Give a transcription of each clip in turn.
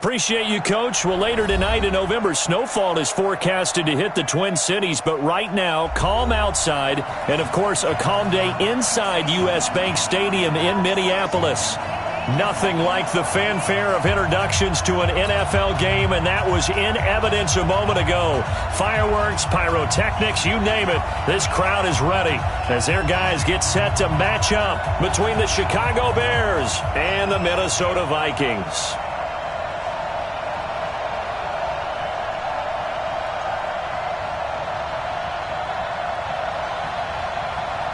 Appreciate you, Coach. Well, later tonight in November, snowfall is forecasted to hit the Twin Cities, but right now, calm outside, and of course, a calm day inside U.S. Bank Stadium in Minneapolis. Nothing like the fanfare of introductions to an NFL game, and that was in evidence a moment ago. Fireworks, pyrotechnics, you name it. This crowd is ready as their guys get set to match up between the Chicago Bears and the Minnesota Vikings.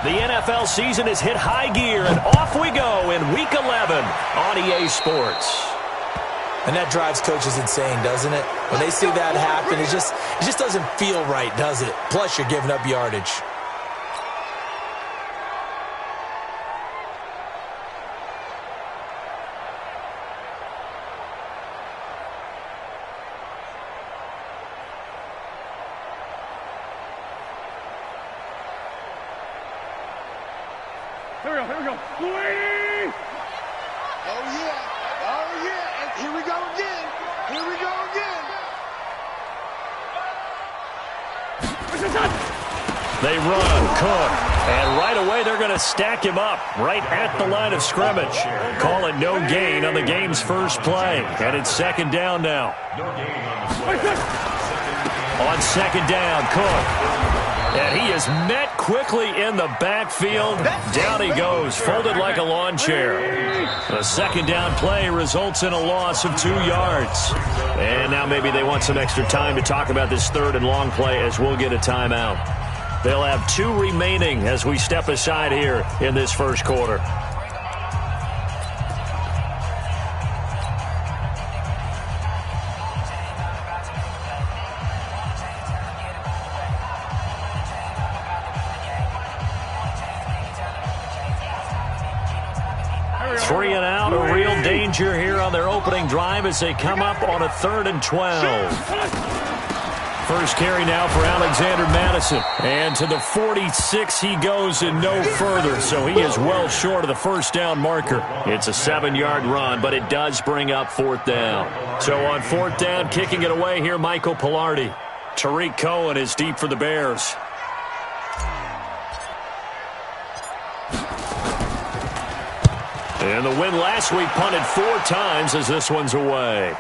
The NFL season has hit high gear, and off we go in Week 11 on EA Sports. And that drives coaches insane, doesn't it? When they see that happen, it just doesn't feel right, does it? Plus, you're giving up yardage. Here we go. Whee! Oh, yeah. And here we go again. They run, Cook, and right away they're going to stack him up right at the line of scrimmage. Call it no gain on the game's first play, and it's second down now. On second down, Cook. And he is met quickly in the backfield. Down he goes, folded like a lawn chair. The second down play results in a loss of 2 yards. And now maybe they want some extra time to talk about this third and long play as we'll get a timeout. They'll have 2 remaining as we step aside here in this first quarter. Three and out, a real danger here on their opening drive as they come up on a 3rd and 12. First carry now for Alexander Madison. And to the 46 he goes and no further, so he is well short of the first down marker. It's a 7-yard run, but it does bring up 4th down. So on 4th down, kicking it away here, Michael Pilardi. Tariq Cohen is deep for the Bears. And the win last week punted 4 times as this one's away.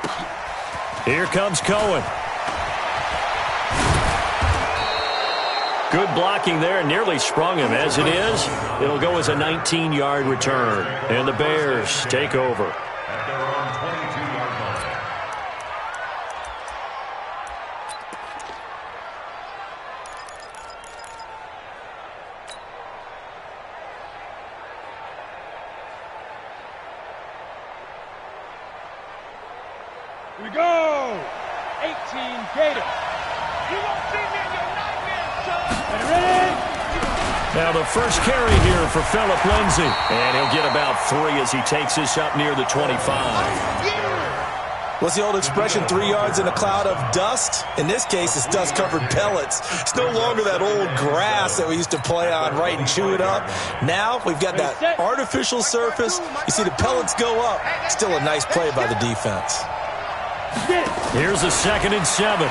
Here comes Cohen. Good blocking there, nearly sprung him. As it is, it'll go as a 19-yard return. And the Bears take over. Here we go. 18 Gators. You won't see me in your nightmare, son. Ready? Now the first carry here for Phillip Lindsay. And he'll get about 3 as he takes this up near the 25. What's the old expression, 3 yards in a cloud of dust? In this case, it's dust-covered pellets. It's no longer that old grass that we used to play on, right, and chew it up. Now we've got that artificial surface. You see the pellets go up. Still a nice play by the defense. Here's a 2nd and 7.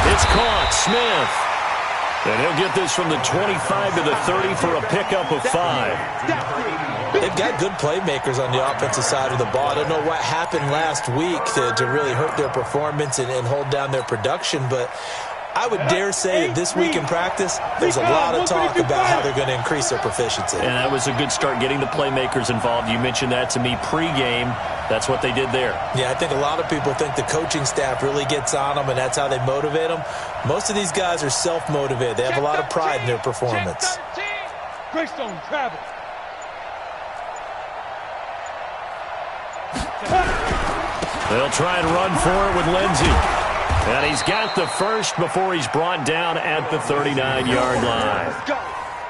It's caught. Smith. And he'll get this from the 25 to the 30 for a pickup of 5. They've got good playmakers on the offensive side of the ball. I don't know what happened last week to really hurt their performance and hold down their production, but I would dare say that this week in practice, there's a lot of talk about how they're going to increase their proficiency. And that was a good start, getting the playmakers involved. You mentioned that to me pregame. That's what they did there. Yeah, I think a lot of people think the coaching staff really gets on them, and that's how they motivate them. Most of these guys are self-motivated. They have a lot of pride in their performance. Greystone travel. They'll try and run for it with Lindsay. And he's got the first before he's brought down at the 39-yard line.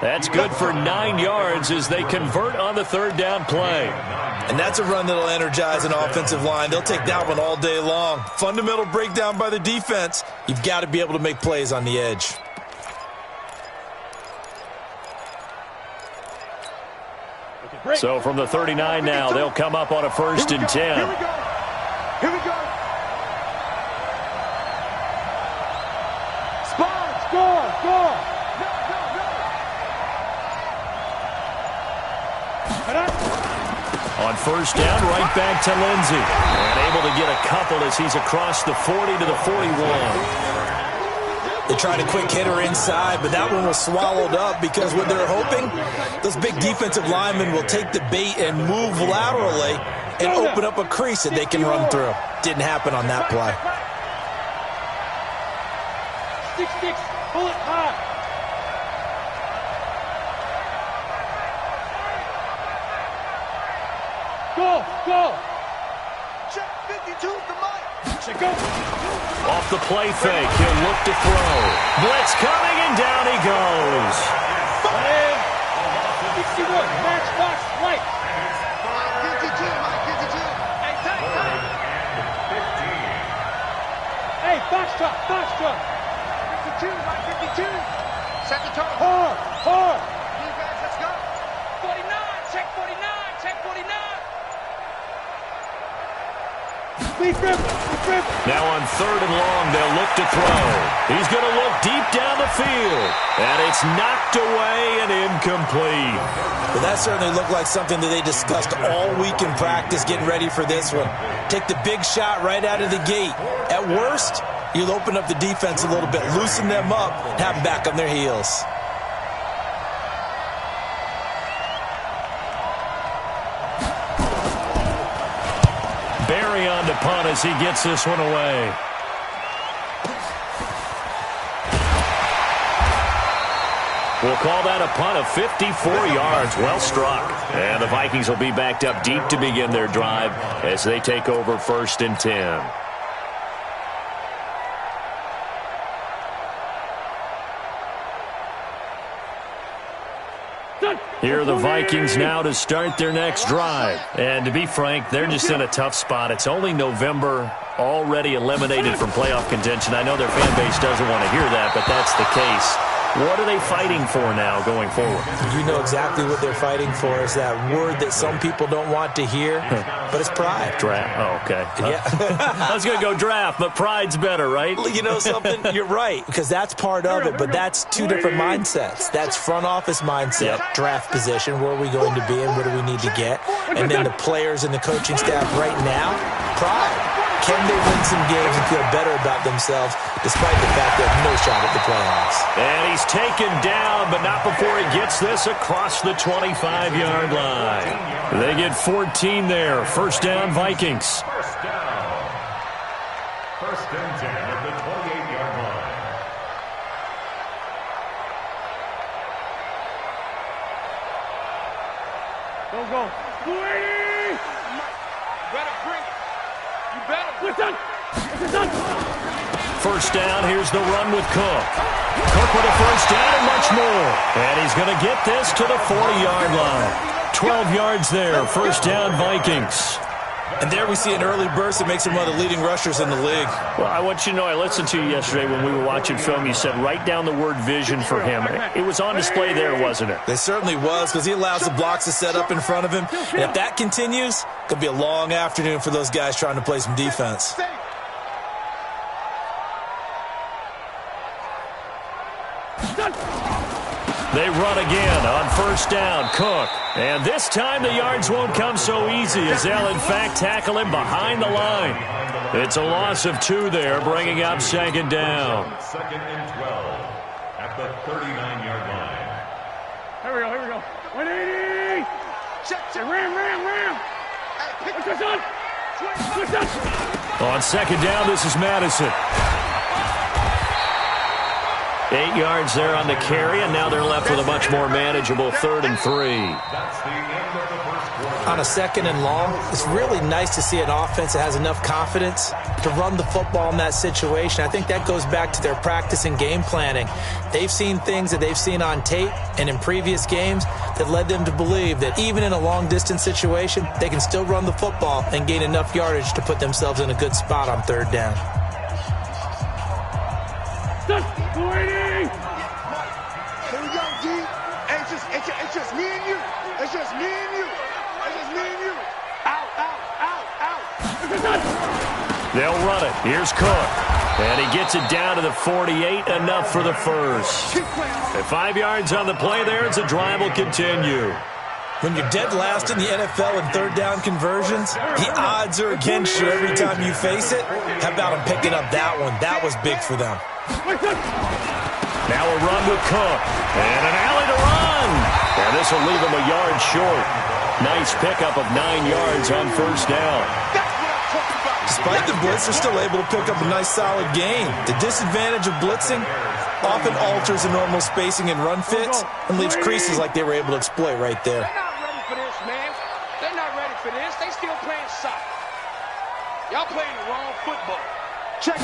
That's good for 9 yards as they convert on the 3rd down play. And that's a run that'll energize an offensive line. They'll take that one all day long. Fundamental breakdown by the defense. You've got to be able to make plays on the edge. So from the 39 now, they'll come up on a 1st and 10. Here we go. Spot. Score. Score. On first down, right back to Lindsey. And able to get a couple as he's across the 40 to the 41. They tried a quick hitter inside, but that one was swallowed up because what they're hoping, those big defensive linemen will take the bait and move laterally and open up a crease that they can run through. Didn't happen on that play. 6-6, pull it high. Go, go. Check 52 the mic. Check go. Off the play fake, he'll look to throw. Blitz coming, and down he goes. 61, match box, right. 52, Mike, 52. Hey, tight. Hey, box truck. 52, Mike, 52. Second target. Hard. Defense, let's go. 49, check 49, check 49. Now on third and long, they'll look to throw. He's going to look deep down the field. And it's knocked away and incomplete. But that certainly looked like something that they discussed all week in practice getting ready for this one. Take the big shot right out of the gate. At worst, you'll open up the defense a little bit, loosen them up, and have them back on their heels. Barry on to punt as he gets this one away. We'll call that a punt of 54 yards. Well struck. And the Vikings will be backed up deep to begin their drive as they take over 1st and 10. Here are the Vikings now to start their next drive. And to be frank, they're just in a tough spot. It's only November, already eliminated from playoff contention. I know their fan base doesn't want to hear that, but that's the case. What are they fighting for now going forward? You know exactly what they're fighting for. Is that word that some people don't want to hear, but it's pride. Draft. Oh, okay. Yeah. I was going to go draft, but pride's better, right? You know something? You're right, because that's part of it, but that's two different mindsets. That's front office mindset, draft position, where are we going to be and what do we need to get? And then the players and the coaching staff right now, pride. Can they win some games and feel better about themselves despite the fact they have no shot at the playoffs? And he's taken down, but not before he gets this across the 25-yard line. They get 14 there. First down, Vikings. First down. First and 10 at the 28-yard line. Go. 280! Better bring it. You better. Listen. First down, here's the run with Cook. Cook with a first down and much more. And he's going to get this to the 40-yard line. 12 yards there. First down, Vikings. And there we see an early burst that makes him one of the leading rushers in the league. Well, I want you to know, I listened to you yesterday when we were watching film. You said write down the word vision for him. It was on display there, wasn't it? It certainly was, because he allows the blocks to set up in front of him. And if that continues, it could be a long afternoon for those guys trying to play some defense. They run again on first down, Cook. And this time the yards won't come so easy as they'll, in fact, tackle him behind the line. It's a loss of 2 there, bringing up second down. Second and 12 at the 39-yard line. Here we go. 180! Check. Ram. On second down, this is Madison. 8 yards there on the carry, and now they're left with a much more manageable 3rd and 3. That's the end of the first quarter. On a second and long, it's really nice to see an offense that has enough confidence to run the football in that situation. I think that goes back to their practice and game planning. They've seen things that they've seen on tape and in previous games that led them to believe that even in a long-distance situation, they can still run the football and gain enough yardage to put themselves in a good spot on 3rd down. 280! Here we go, G. It's just me and you. It's just me and you. Out. They'll run it. Here's Cook. And he gets it down to the 48, enough for the first. At 5 yards on the play there, as the drive will continue. When you're dead last in the NFL in third down conversions, the odds are against you every time you face it. How about him picking up that one? That was big for them. Now a run with Cook. And an alley to run. And this will leave him a yard short. Nice pickup of 9 yards on first down. Despite the blitz, they're still able to pick up a nice solid gain. The disadvantage of blitzing often alters the normal spacing and run fits and leaves creases like they were able to exploit right there. They're not ready for this, man. They're not ready for this. They still playing soccer. Y'all playing the wrong football. Check.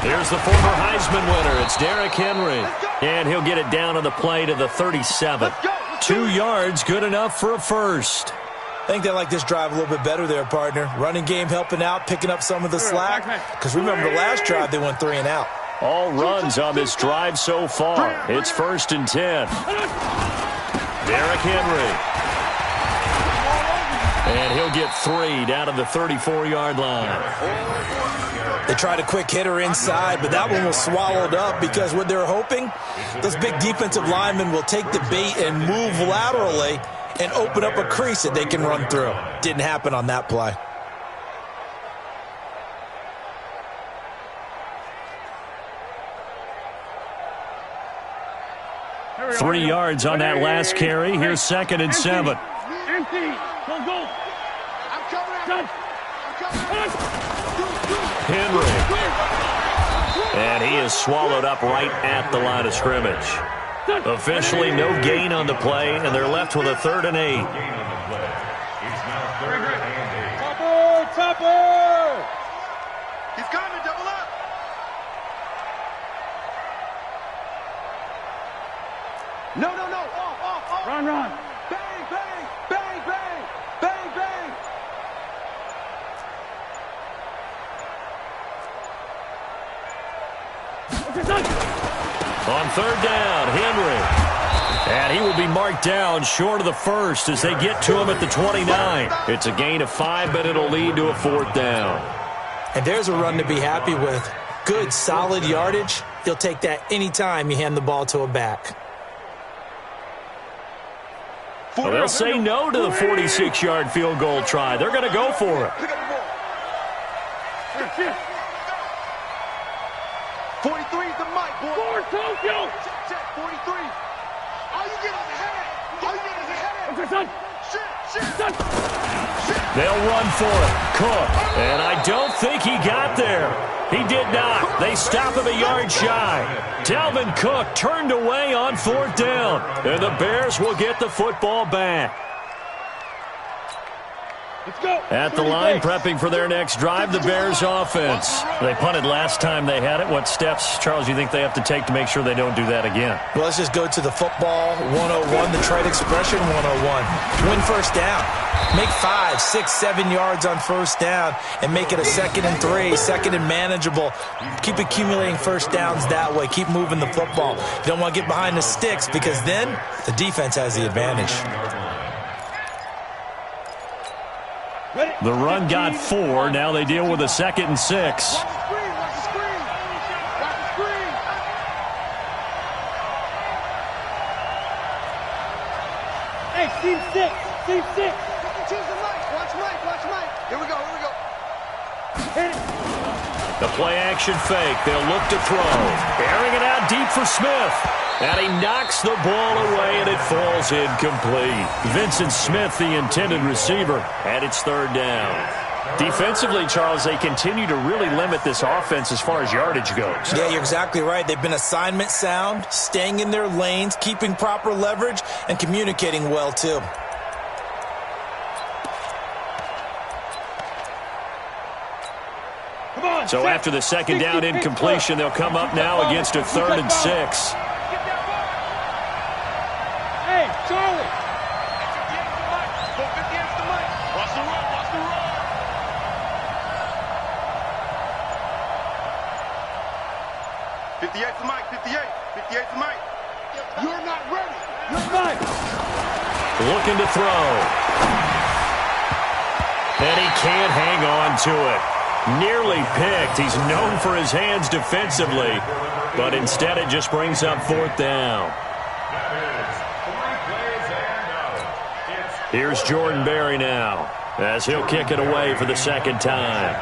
Here's the former Heisman winner. It's Derrick Henry. And he'll get it down on the play to the 37. 2 yards, good enough for a first. I think they like this drive a little bit better there, partner. Running game helping out, picking up some of the slack. Because remember, the last drive they went 3 and out. All runs on this drive so far. It's 1st and 10. Derrick Henry. And he'll get 3 down to the 34-yard line. They tried a quick hitter inside, but that one was swallowed up because what they're hoping, those big defensive linemen will take the bait and move laterally and open up a crease that they can run through. Didn't happen on that play. Three yards on that last carry. Here's 2nd and 7. Henry. And he is swallowed up right at the line of scrimmage. Officially no gain on the play, and they're left with a 3rd and 8. Topper! He's coming, double up. No. Off. Run. Bang, bang. On 3rd down, Henry. And he will be marked down short of the first as they get to him at the 29. It's a gain of 5, but it'll lead to a 4th down. And there's a run to be happy with. Good, solid yardage. You'll take that anytime you hand the ball to a back. Well, they'll say no to the 46-yard field goal try. They're going to go for it. 43 is the mic, boy. Forward, Tokyo. Check, 43. All you get is a head. Shit. They'll run for it. Cook. And I don't think he got there. He did not. They stop him a yard shy. Dalvin Cook turned away on 4th down. And the Bears will get the football back. Let's go. At the line, prepping for their next drive, the Bears offense. They punted last time they had it. What steps, Charles, you think they have to take to make sure they don't do that again? Well, let's just go to the football 101, the trade expression 101. Win first down. Make 5, 6, 7 yards on first down and make it a 2nd and 3, 2nd and manageable. Keep accumulating first downs that way. Keep moving the football. You don't want to get behind the sticks because then the defense has the advantage. The run got 4. Now they deal with a 2nd and 6. Watch the screen. Hey, team 6. Choose the mic. Watch Mike. Here we go. Hit it. The play-action fake. They'll look to throw. Airing it out deep for Smith. And he knocks the ball away, and it falls incomplete. Vincent Smith, the intended receiver, and it's 3rd down. Defensively, Charles, they continue to really limit this offense as far as yardage goes. Yeah, you're exactly right. They've been assignment sound, staying in their lanes, keeping proper leverage, and communicating well, too. So after the 2nd down incompletion, they'll come up now against a 3rd and 6. Hey, Charlie. 58's the mic. 58's the mic. You're not ready. You're not. Looking to throw. And he can't hang on to it. Nearly picked. He's known for his hands defensively, but instead it just brings up fourth down. Here's Jordan Berry now, as he'll kick it away for the second time.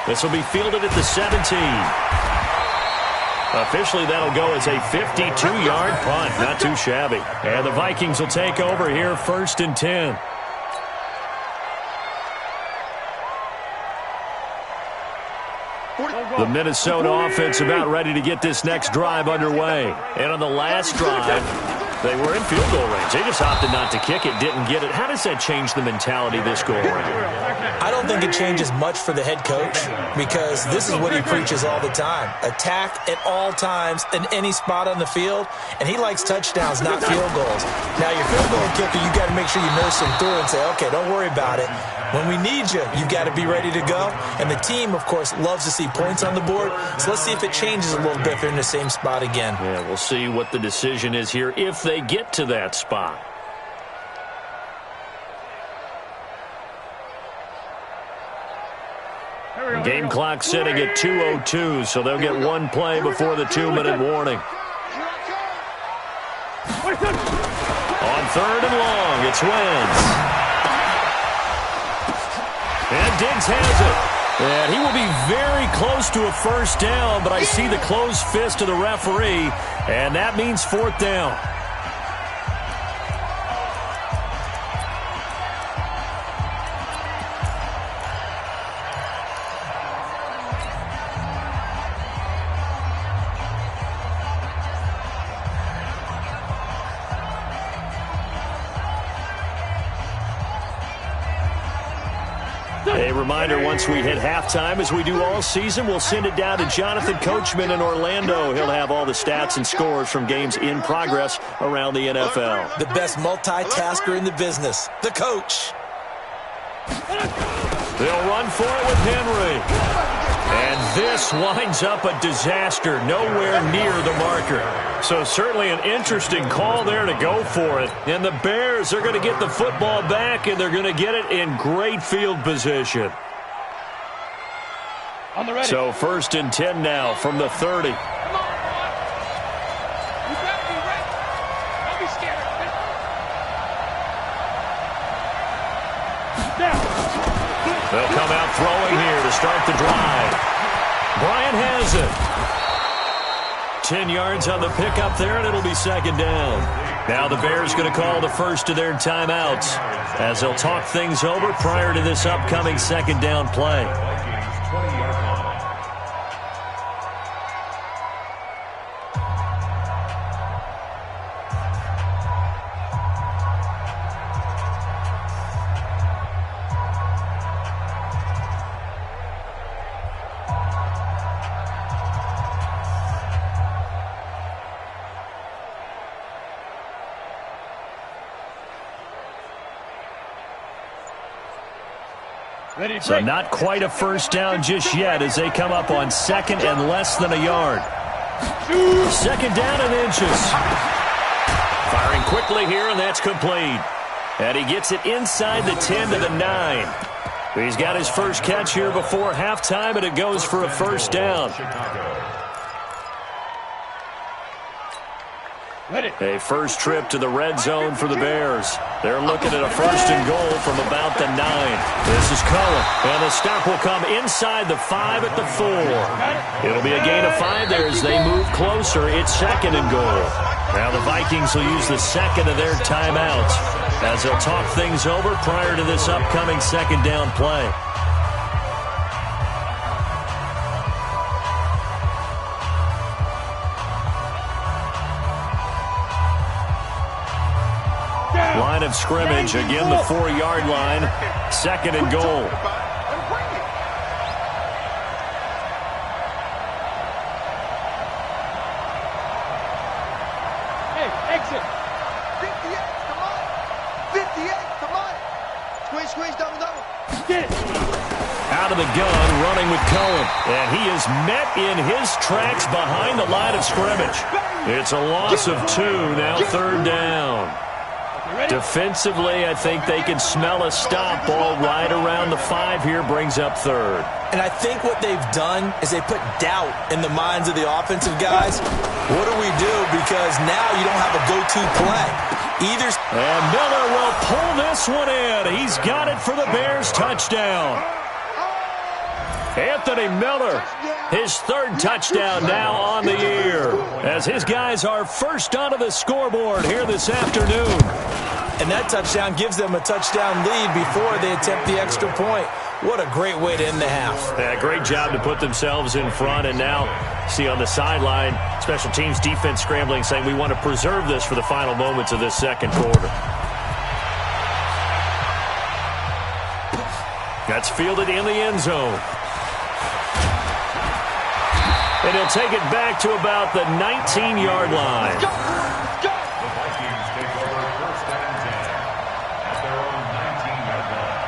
This will be fielded at the 17. Officially, that'll go as a 52-yard punt. Not too shabby. And the Vikings will take over here, 1st and 10. The Minnesota offense about ready to get this next drive underway. And on the last drive, they were in field goal range. They just opted not to kick it, didn't get it. How does that change the mentality this go around? I don't think it changes much for the head coach, because this is what he preaches all the time. Attack at all times in any spot on the field, and he likes touchdowns, not field goals. Now, your field goal kicker, you got to make sure you nurse him through and say, okay, don't worry about it. When we need you, you got to be ready to go. And the team, of course, loves to see points on the board. So let's see if it changes a little bit if they're in the same spot again. Yeah, we'll see what the decision is here if they get to that spot. Game clock sitting at 2:02, so they'll get one play before the 2-minute warning. On 3rd and long, it's Wentz. And Diggs has it. And he will be very close to a first down, but I see the closed fist of the referee, and that means 4th down. A reminder, once we hit halftime, as we do all season, we'll send it down to Jonathan Coachman in Orlando. He'll have all the stats and scores from games in progress around the NFL. The best multitasker in the business, the coach. They'll run for it with Henry. And this winds up a disaster, nowhere near the marker. So certainly an interesting call there to go for it. And the Bears are going to get the football back, and they're going to get it in great field position. So 1st and 10 now from the 30. Come on, boy. You better be ready. Don't be scared. They'll come out throwing here to start the drive. Bryant has it. 10 yards on the pickup there, and it'll be 2nd down. Now the Bears going to call the first of their timeouts as they'll talk things over prior to this upcoming 2nd down play. So not quite a first down just yet as they come up on 2nd and less than a yard. 2nd down and inches. Firing quickly here, and that's complete. And he gets it inside the 10 to the 9. He's got his first catch here before halftime, and it goes for a first down. A first trip to the red zone for the Bears. They're looking at a 1st and goal from about the 9. This is Cullen, and the stop will come inside the 5 at the 4. It'll be a gain of 5 there as they move closer. It's 2nd and goal. Now the Vikings will use the 2nd of their timeouts as they'll talk things over prior to this upcoming 2nd down play. Line of scrimmage, again the 4-yard line, 2nd and goal. Hey, exit. 58, come on. 58, come on. Squeeze, double. Get it. out of the gun, running with Cohen. And he is met in his tracks behind the line of scrimmage. It's a loss of 2, now 3rd down. Defensively, I think they can smell a stop. Ball right around the 5 here, brings up 3rd. And I think what they've done is they put doubt in the minds of the offensive guys. What do we do? Because now you don't have a go-to play. And Miller will pull this one in. He's got it for the Bears touchdown. Anthony Miller, his 3rd touchdown now on the year, as his guys are first onto the scoreboard here this afternoon. And that touchdown gives them a touchdown lead before they attempt the extra point. What a great way to end the half. Yeah, great job to put themselves in front. And now, see on the sideline, special teams defense scrambling, saying we want to preserve this for the final moments of this second quarter. That's fielded in the end zone. And he'll take it back to about the 19-yard line. The Vikings take over 1st and 10 at their own 19-yard line.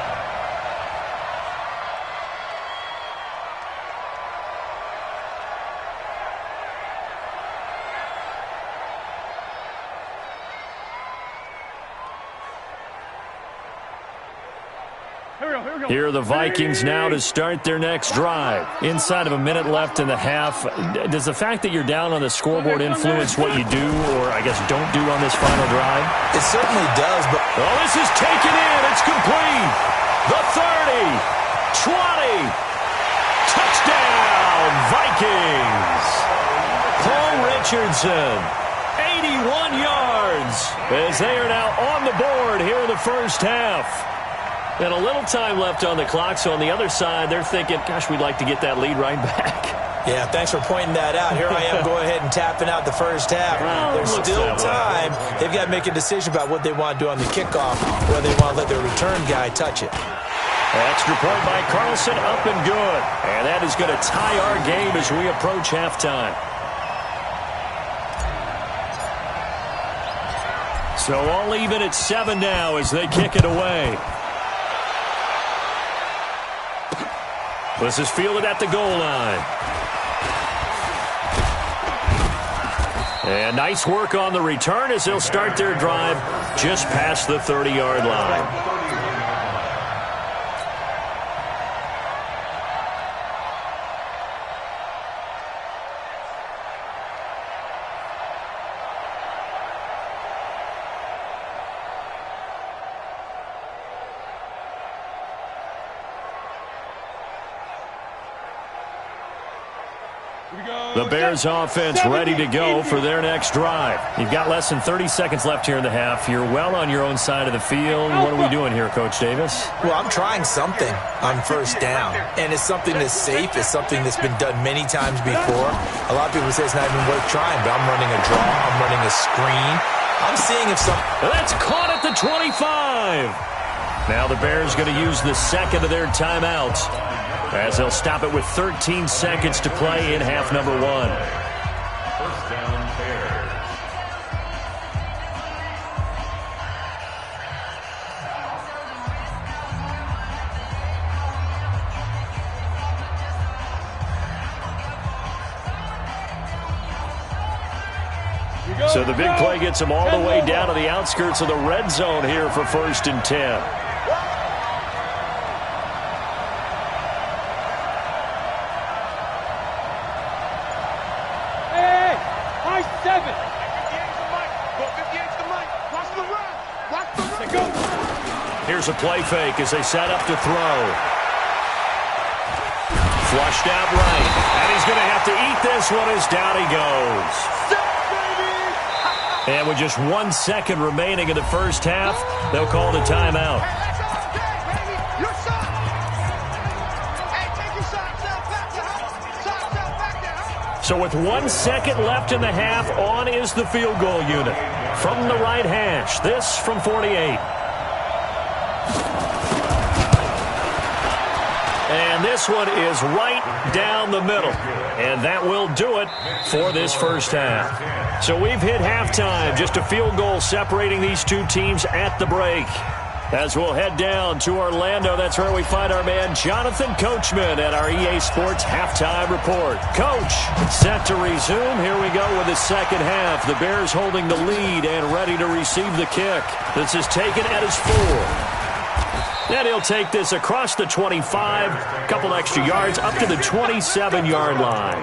Here are the Vikings now to start their next drive. Inside of a minute left in the half. Does the fact that you're down on the scoreboard influence what you do, or I guess don't do on this final drive? It certainly does, but... Oh, this is taken in. It's complete. The 30, 20. Touchdown, Vikings. Paul Richardson, 81 yards, as they are now on the board here in the first half. And a little time left on the clock, so on the other side, they're thinking, gosh, we'd like to get that lead right back. Yeah, thanks for pointing that out. Here I am going ahead and tapping out the first half. Well, there's still time. They've got to make a decision about what they want to do on the kickoff, whether they want to let their return guy touch it. Extra point by Carlson, up and good. And that is going to tie our game as we approach halftime. So all even at 7 now as they kick it away. This is fielded at the goal line. And nice work on the return as they'll start their drive just past the 30-yard line. The Bears offense ready to go for their next drive. You've got less than 30 seconds left here in the half. You're well on your own side of the field. What are we doing here, Coach Davis? Well, I'm trying something on first down. And it's something that's safe. It's something that's been done many times before. A lot of people say it's not even worth trying, but I'm running a draw. I'm running a screen. I'm seeing if some... That's caught at the 25. Now the Bears going to use the second of their timeouts, as they'll stop it with 13 seconds to play in half number 1. First down, Bears. So the big play gets them all the way down to the outskirts of the red zone here for 1st and 10. Here's a play fake as they set up to throw. Flushed out right. And he's going to have to eat this one as down he goes. And with just 1 second remaining in the first half, they'll call the timeout. So with 1 second left in the half, on is the field goal unit. From the right hash, this from 48. And this one is right down the middle. And that will do it for this first half. So we've hit halftime. Just a field goal separating these two teams at the break. As we'll head down to Orlando, that's where we find our man Jonathan Coachman at our EA Sports Halftime Report. Coach, set to resume. Here we go with the second half. The Bears holding the lead and ready to receive the kick. This is taken at his 4. And he'll take this across the 25, a couple extra yards, up to the 27-yard line.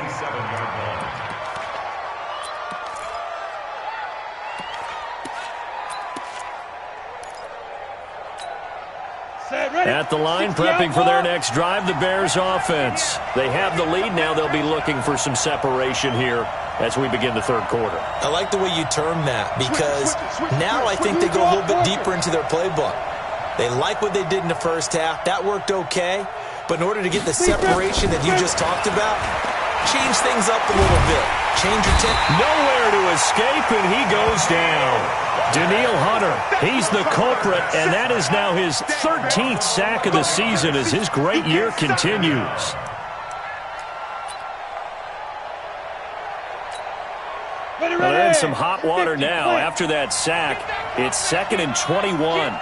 At the line, prepping for their next drive, the Bears offense. They have the lead. Now they'll be looking for some separation here as we begin the third quarter. I like the way you term that, because now I think they go a little bit deeper into their playbook. They like what they did in the first half. That worked okay. But in order to get the separation that you just talked about, change things up a little bit. Change your tempo. Nowhere to escape, and he goes down. Daniil Hunter, he's the culprit, and that is now his 13th sack of the season as his great year continues. Well, they're in some hot water now. After that sack, it's 2nd and 21.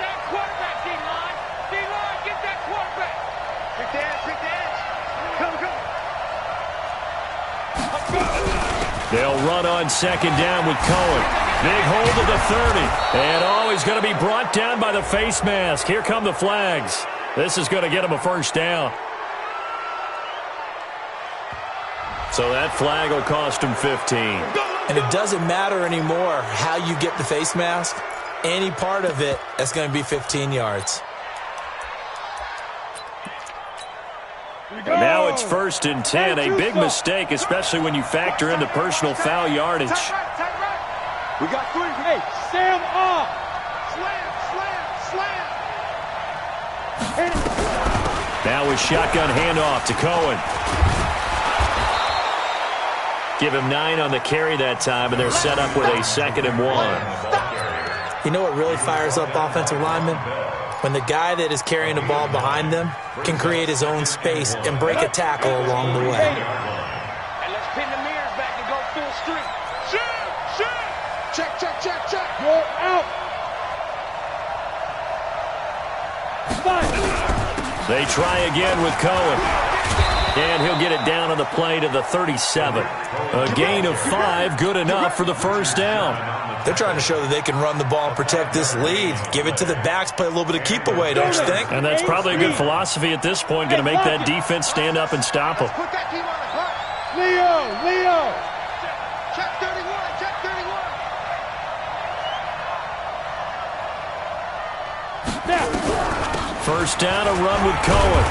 They'll run on second down with Cohen. Big hold of the 30. And he's going to be brought down by the face mask. Here come the flags. This is going to get him a first down. So that flag will cost him 15. And it doesn't matter anymore how you get the face mask. Any part of it, that's going to be 15 yards. And now it's 1st and 10. A big mistake, especially when you factor in the personal foul yardage. We got 3. Hey, Sam off. Slam. Now a shotgun handoff to Cohen. Give him 9 on the carry that time, and they're set up with a 2nd and 1. You know what really fires up offensive linemen? When the guy that is carrying the ball behind them can create his own space and break a tackle along the way. And let's pin the mirrors back and go full street. Shoot. Check. You're out. 5. They try again with Cohen. And he'll get it down on the play to the 37. A gain of 5, good enough for the first down. They're trying to show that they can run the ball and protect this lead. Give it to the backs, play a little bit of keep away, don't you think? And that's probably a good philosophy at this point, going to make that defense stand up and stop them. Put that team on the clock. Leo. Check 31. First down, a run with Cohen.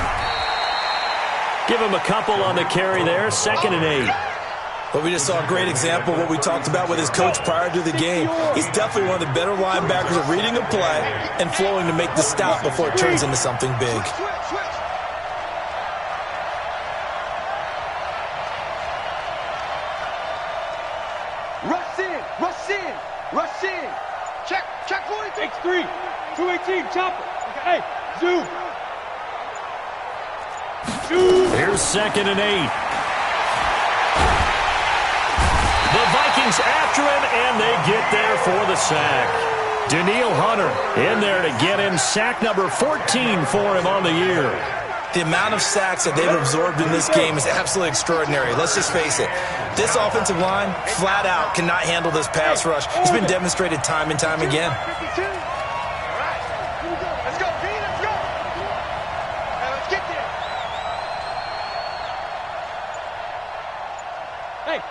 Give him a couple on the carry there, 2nd and 8. But we just saw a great example of what we talked about with his coach prior to the game. He's definitely one of the better linebackers at reading a play and flowing to make the stop before it turns into something big. Rush in. Check 40. X3. 218, chopper. Hey, zoom. Here's 2nd and 8. The Vikings after him, and they get there for the sack. Daniil Hunter in there to get him sack number 14 for him on the year. The amount of sacks that they've absorbed in this game is absolutely extraordinary. Let's just face it. This offensive line, flat out, cannot handle this pass rush. It's been demonstrated time and time again.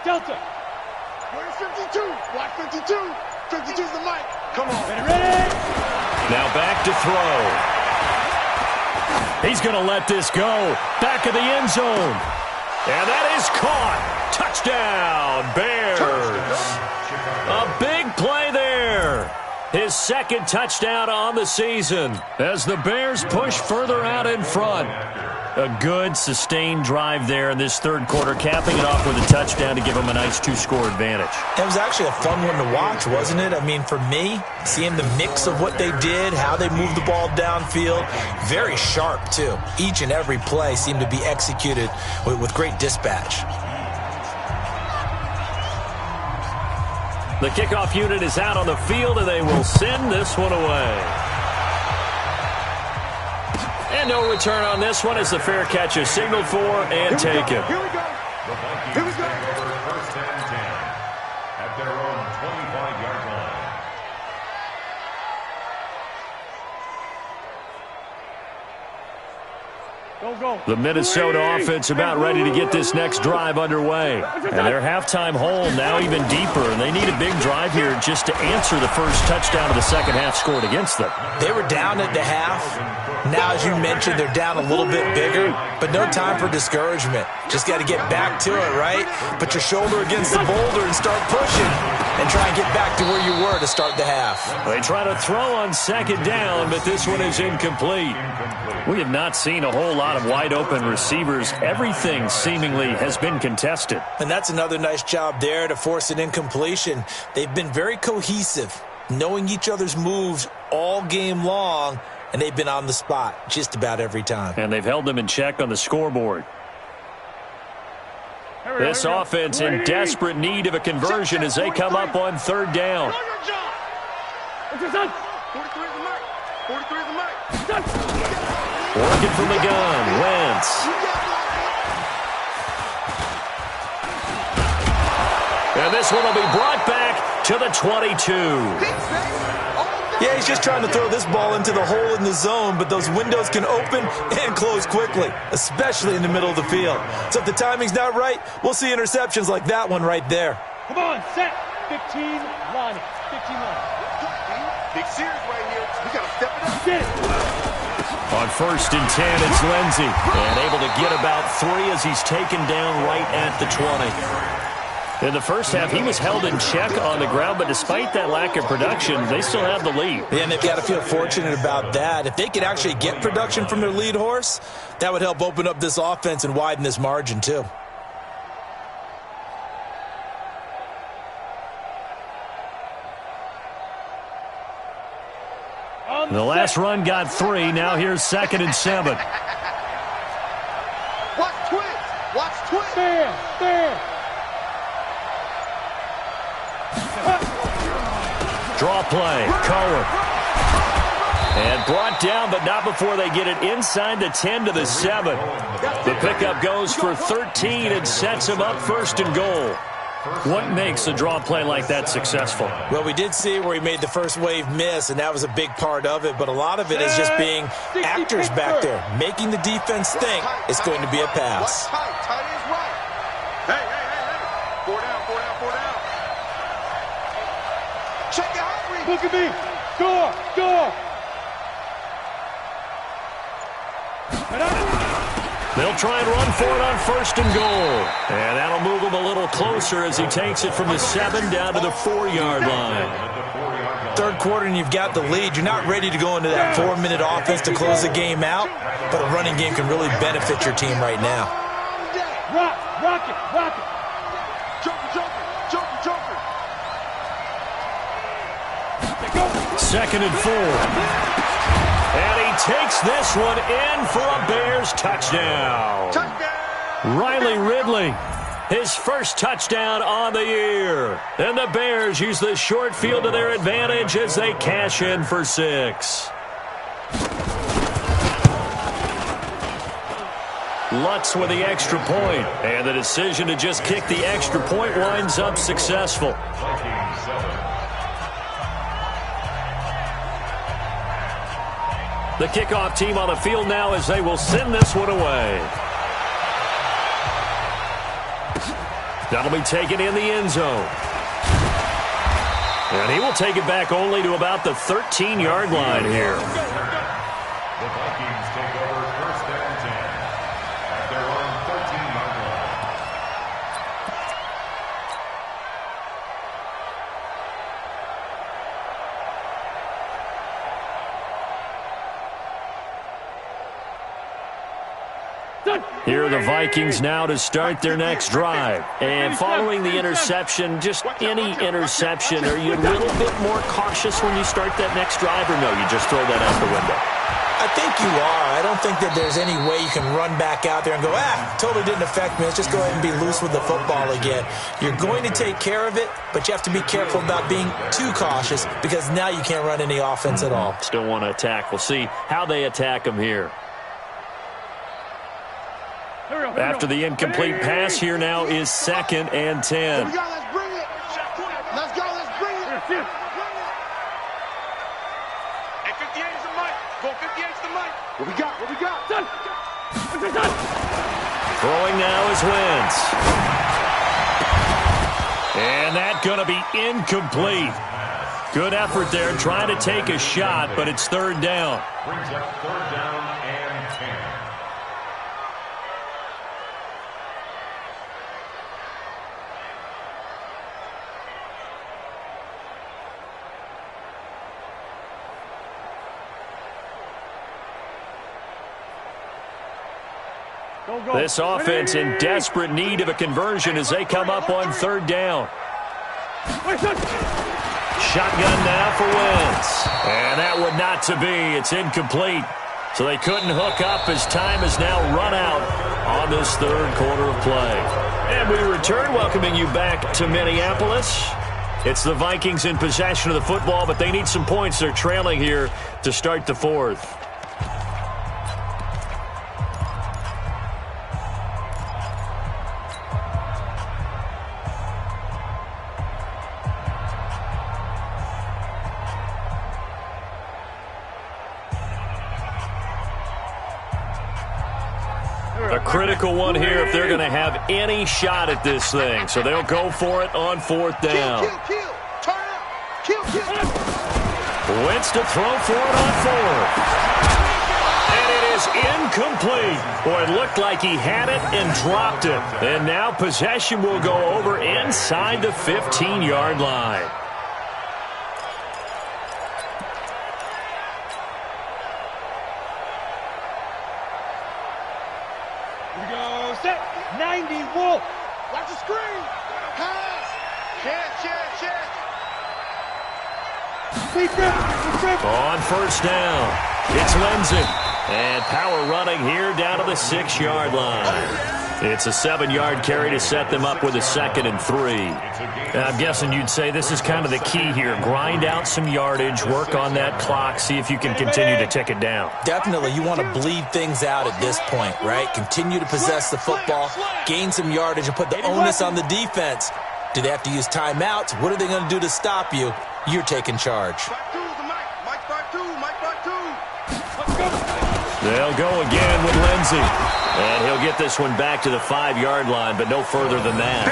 Delta. Where's 52? Watch 52. 52's the mic. Come on. Ready? Now back to throw. He's going to let this go. Back of the end zone. And that is caught. Touchdown, Bears. A big play there. His 2nd touchdown on the season as the Bears push further out in front. A good, sustained drive there in this third quarter, capping it off with a touchdown to give them a nice 2-score advantage. It was actually a fun one to watch, wasn't it? I mean, for me, seeing the mix of what they did, how they moved the ball downfield, very sharp, too. Each and every play seemed to be executed with great dispatch. The kickoff unit is out on the field, and they will send this one away. And no return on this one as the fair catch is signaled for and taken. Here we go. The Vikings Here we go. take over first and 10 at their own 25-yard line. The Minnesota offense about ready to get this next drive underway. And their halftime hole now even deeper, and they need a big drive here just to answer the first touchdown of the second half scored against them. They were down at the half. Now, as you mentioned, they're down a little bit bigger, but no time for discouragement. Just got to get back to it, right? Put your shoulder against the boulder and start pushing and try and get back to where you were to start the half. They try to throw on second down, but this one is incomplete. We have not seen a whole lot of wide-open receivers. Everything seemingly has been contested. And that's another nice job there to force an incompletion. They've been very cohesive, knowing each other's moves all game long, and they've been on the spot just about every time. And they've held them in check on the scoreboard. This offense in desperate need of a conversion as they come up on third down. 43 is the mic. 43 is the mic. Working from the gun, Wentz. And this one will be brought back to the 22. Yeah, he's just trying to throw this ball into the hole in the zone, but those windows can open and close quickly, especially in the middle of the field. So if the timing's not right, we'll see interceptions like that one right there. Come on, set. 15 line. 15 line. Big series right here. We got to step it up. Get it. On first and 10, it's Lindsey. And able to get about 3 as he's taken down right at the 20. In the first half, he was held in check on the ground, but despite that lack of production, they still have the lead. Yeah, and they've got to feel fortunate about that. If they could actually get production from their lead horse, that would help open up this offense and widen this margin too. The last run got 3. Now here's 2nd and 7. Watch twins. Watch twins. Fair. Draw play, Cohen. And brought down, but not before they get it inside the 10 to the 7. The pickup goes for 13 and sets him up first and goal. What makes a draw play like that successful? Well, we did see where he made the first wave miss, and that was a big part of it. But a lot of it is just being actors back there, making the defense think it's going to be a pass. Tight is right. Hey. 4 down. Check it out. Look at me. Score. They'll try and run for it on first and goal. And that'll move him a little closer as he takes it from the 7 down to the 4-yard line. Third quarter and you've got the lead. You're not ready to go into that 4-minute offense to close the game out, but a running game can really benefit your team right now. Rock it. Joker. 2nd and 4. And he takes this one in for a Bears touchdown. Riley Ridley, his first touchdown on the year. And the Bears use the short field to their advantage as they cash in for 6. Lutz with the extra point, and the decision to just kick the extra point winds up successful. The kickoff team on the field now as they will send this one away. That'll be taken in the end zone. And he will take it back only to about the 13-yard line here. The Vikings take over first and 10 at their own 13-yard line. Here are the Vikings now to start their next drive. And following the interception, just any interception, are you a little bit more cautious when you start that next drive, or no, you just throw that out the window? I think you are. I don't think that there's any way you can run back out there and go, totally didn't affect me. Let's just go ahead and be loose with the football again. You're going to take care of it, but you have to be careful about being too cautious because now you can't run any offense at all. Still want to attack. We'll see how they attack them here. After the incomplete pass, here now is 2nd and 10. Here we go, let's bring it. Let's go, let's bring it. Hey, 58 is the mic. Go 58 is the mic. What we got? What we got? Done. Throwing now is Wentz. And that's going to be incomplete. Good effort there trying to take a shot, but it's 3rd down. Brings up 3rd down and 10. This offense in desperate need of a conversion as they come up on 3rd down. Shotgun now for Wentz. And that would not to be. It's incomplete. So they couldn't hook up as time has now run out on this 3rd quarter of play. And we return, welcoming you back to Minneapolis. It's the Vikings in possession of the football, but they need some points. They're trailing here to start the 4th. A critical one here if they're going to have any shot at this thing. So they'll go for it on 4th down. Kill. Turn up. Kill. Wentz to throw for it on 4th. And it is incomplete. Boy, it looked like he had it and dropped it. And now possession will go over inside the 15-yard line. Here we go. Set. 90 Wolf. Watch the screen. Pass. Check. On 1st down, it's Lindsey. And power running here down to the 6-yard line. It's a 7-yard carry to set them up with a 2nd and 3. I'm guessing you'd say this is kind of the key here. Grind out some yardage, work on that clock, see if you can continue to tick it down. Definitely, you want to bleed things out at this point, right? Continue to possess the football, gain some yardage, and put the onus on the defense. Do they have to use timeouts? What are they going to do to stop you? You're taking charge. They'll go again with Lindsey. And he'll get this one back to the 5-yard line, but no further than that.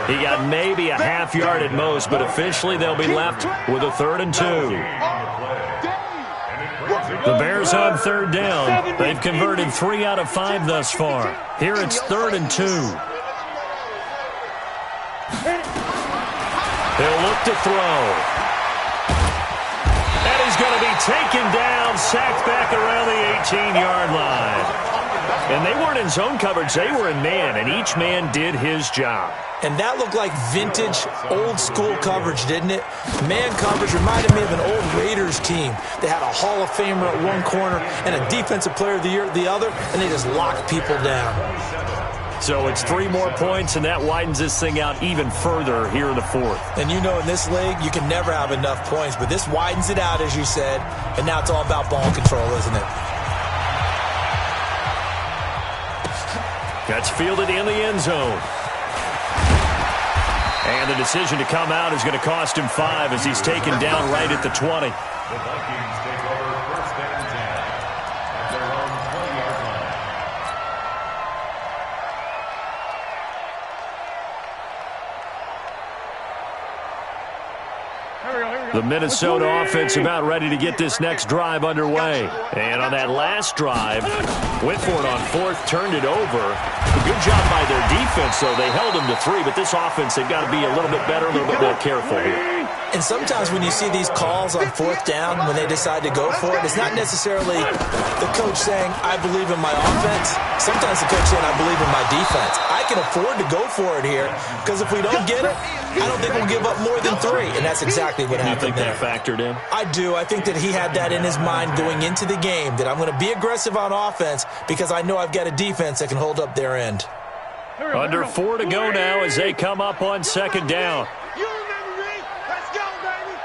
He got maybe a half yard at most, but officially they'll be left with a 3rd and 2. The Bears on 3rd down. They've converted 3 out of 5 thus far. Here it's 3rd and 2. He'll look to throw. And he's going to be taken down, sacked back around the 18-yard line. And they weren't in zone coverage. They were in man, and each man did his job. And that looked like vintage, old-school coverage, didn't it? Man coverage reminded me of an old Raiders team. They had a Hall of Famer at one corner and a Defensive Player of the Year at the other, and they just locked people down. So it's 3 more points, and that widens this thing out even further here in the 4th. And you know in this league, you can never have enough points, but this widens it out, as you said, and now it's all about ball control, isn't it? That's fielded in the end zone. And the decision to come out is going to cost him 5 as he's taken down right at the 20. The Vikings take over 1st and 10 at their own 20-yard line. The Minnesota offense about ready to get this next drive underway. And on that last drive, went for it on 4th, turned it over. A good job by their defense, though. They held them to 3, but this offense, they've got to be a little bit better, a little bit more careful here. And sometimes when you see these calls on 4th down, when they decide to go for it, it's not necessarily the coach saying, I believe in my offense. Sometimes the coach saying, I believe in my defense. I can afford to go for it here because if we don't get it, I don't think we'll give up more than 3. And that's exactly what happened. You think that factored in? I do. I think that he had that in his mind going into the game, that I'm going to be aggressive on offense because I know I've got a defense that can hold up their end. Under 4 to go now as they come up on 2nd down. Let's go, baby.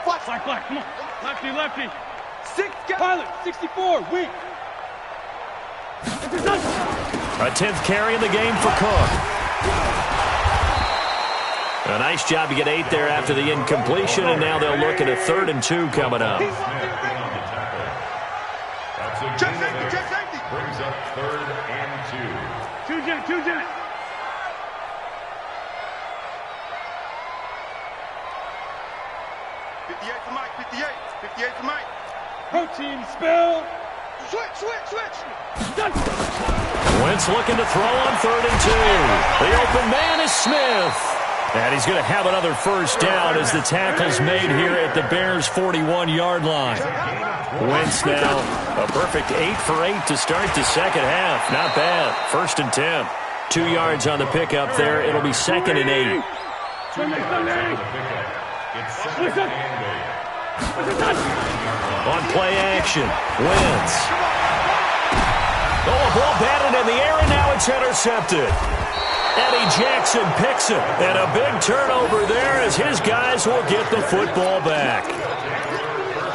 Black, come on. Lefty. 6 pilot, 64, weak. A 10th carry in the game for Cook. A nice job to get 8 there after the incompletion, and now they'll look at a 3rd and 2 coming up. Check safety. Brings up 3rd and 2. 2 Jet. 58 to Mike. 58 to Mike. Protein spill. Switch. Wentz looking to throw on 3rd and 2. The open man is Smith. And he's going to have another first down as the tackle's made here at the Bears' 41-yard line. Wentz now a perfect 8 for 8 to start the second half. Not bad. 1st and 10. 2 yards on the pickup there. It'll be 2nd and 8. It's 2nd and 8. On play action, Wentz. Oh, a ball batted in the air, and now it's intercepted. Eddie Jackson picks it, and a big turnover there as his guys will get the football back.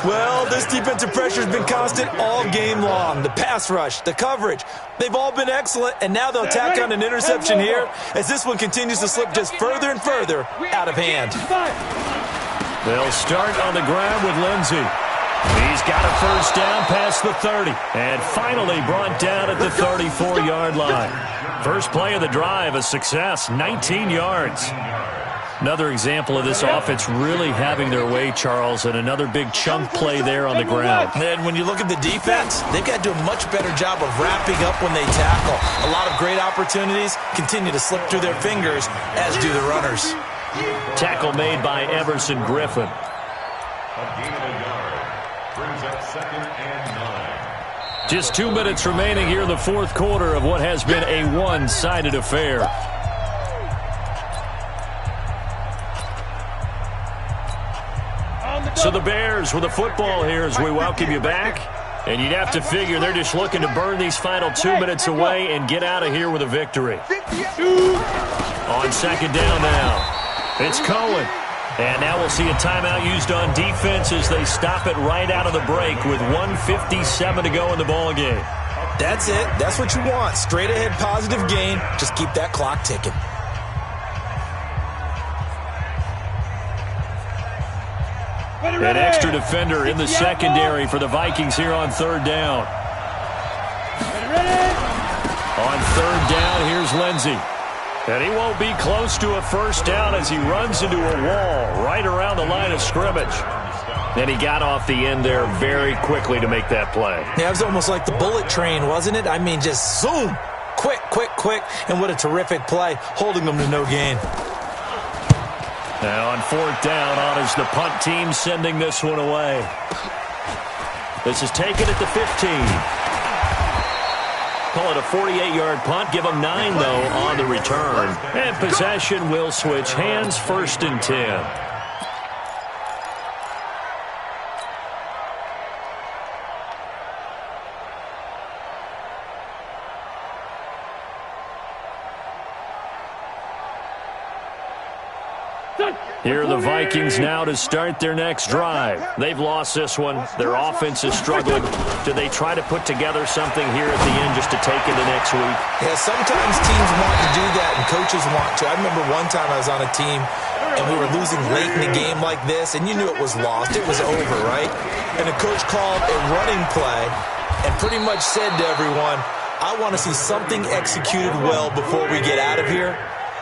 Well, this defensive pressure has been constant all game long. The pass rush, the coverage, they've all been excellent, and now they'll tack on an interception here as this one continues to slip just further and further out of hand. They'll start on the ground with Lindsey. He's got a first down past the 30, and finally brought down at the 34-yard line. First play of the drive, a success, 19 yards. Another example of this offense really having their way, Charles, and another big chunk play there on the ground. And when you look at the defense, they've got to do a much better job of wrapping up when they tackle. A lot of great opportunities continue to slip through their fingers, as do the runners. Tackle made by Everson Griffin. A gain of a yard. Brings up 2nd and 9. Just 2 minutes remaining here in the fourth quarter of what has been a one-sided affair. So the Bears with the football here as we welcome you back. And you'd have to figure they're just looking to burn these final 2 minutes away and get out of here with a victory. On 2nd down now, it's Cohen. And now we'll see a timeout used on defense as they stop it right out of the break with 1:57 to go in the ballgame. That's it. That's what you want. Straight ahead positive gain. Just keep that clock ticking. An extra defender in the secondary for the Vikings here on 3rd down. On 3rd down, here's Lindsey. And he won't be close to a first down as he runs into a wall right around the line of scrimmage. And he got off the end there very quickly to make that play. Yeah, it was almost like the bullet train, wasn't it? I mean, just zoom. Quick. And what a terrific play, holding them to no gain. Now on 4th down, on is the punt team sending this one away. This is taken at the 15. Call it a 48-yard punt. Give them 9, though, on the return. And possession will switch hands, 1st and 10. Here are the Vikings now to start their next drive. They've lost this one. Their offense is struggling. Do they try to put together something here at the end just to take into next week? Yeah, sometimes teams want to do that and coaches want to. I remember one time I was on a team and we were losing late in the game like this, and you knew it was lost. It was over, right? And the coach called a running play and pretty much said to everyone, I want to see something executed well before we get out of here.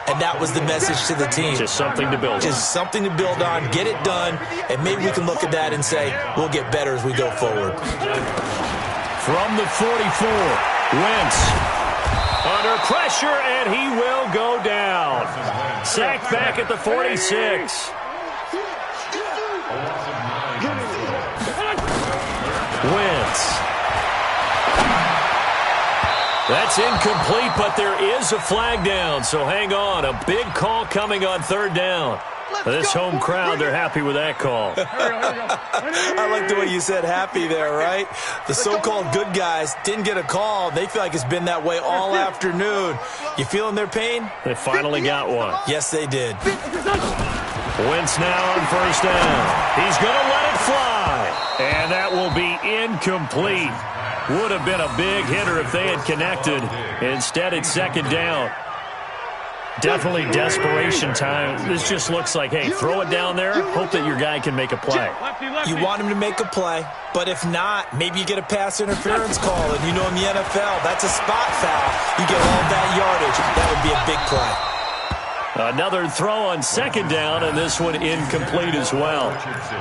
And that was the message to the team. Just something to build on. Just something to build on, get it done, and maybe we can look at that and say, we'll get better as we go forward. From the 44, Wentz under pressure, and he will go down. Sacked back at the 46. Wentz. That's incomplete, but there is a flag down, so hang on. A big call coming on 3rd down. This home crowd, they're happy with that call. I like the way you said happy there, right? The so-called good guys didn't get a call. They feel like it's been that way all afternoon. You feeling their pain? They finally got one. Yes, they did. Wentz now on 1st down. He's going to let it fly, and that will be incomplete. Would have been a big hitter if they had connected. Instead, it's second down. Definitely desperation time. This just looks like, hey, throw it down there, hope that your guy can make a play. You want him to make a play, but if not, maybe you get a pass interference call, and you know in the NFL, that's a spot foul. You get all that yardage. That would be a big play. Another throw on second down, and this one incomplete as well.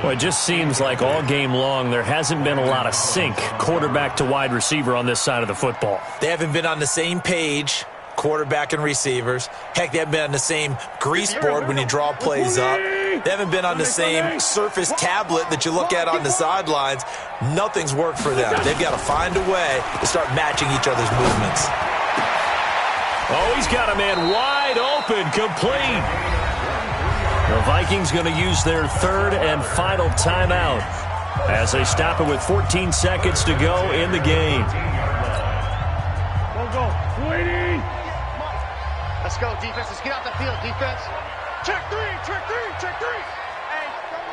Well, it just seems like all game long there hasn't been a lot of sync quarterback to wide receiver on this side of the football. They haven't been on the same page, quarterback and receivers. Heck, they haven't been on the same grease board when you draw plays up. They haven't been on the same surface tablet that you look at on the sidelines. Nothing's worked for them. They've got to find a way to start matching each other's movements. Oh, he's got a man wide open, complete. The Vikings going to use their third and final timeout as they stop it with 14 seconds to go in the game. Go. 280. Let's go, defense. Let's get out the field, defense. Check three.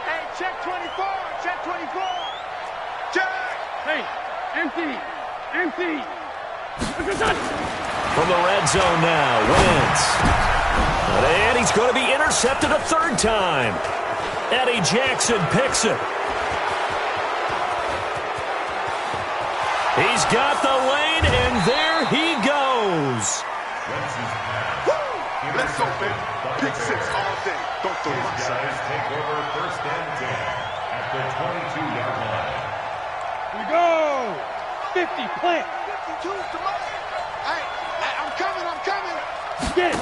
Hey, check 24. Check 24. Check. Hey, empty. From the red zone now, Wentz. And he's going to be intercepted a third time. Eddie Jackson picks it. He's got the lane, and there he goes. Let's go, baby. Pick six all day. Don't throw my side. Guys take over first and 10 at the 22-yard line. We go. 50, plant. 52 to my... Hey, I'm coming. Get it.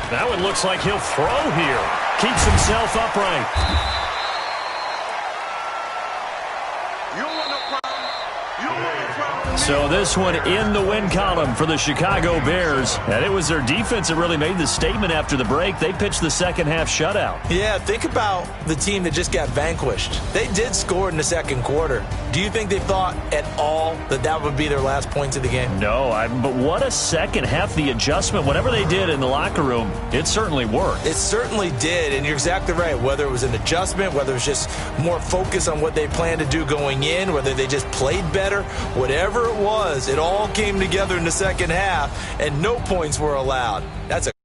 That one looks like he'll throw here. Keeps himself upright. You don't want no problem. So this one in the win column for the Chicago Bears. And it was their defense that really made the statement after the break. They pitched the second half shutout. Yeah, think about the team that just got vanquished. They did score in the second quarter. Do you think they thought at all that that would be their last points of the game? No, but what a second half. The adjustment, whatever they did in the locker room, it certainly worked. It certainly did, and you're exactly right. Whether it was an adjustment, whether it was just more focus on what they planned to do going in, whether they just played better, whatever it was, it all came together in the second half, and no points were allowed. That's a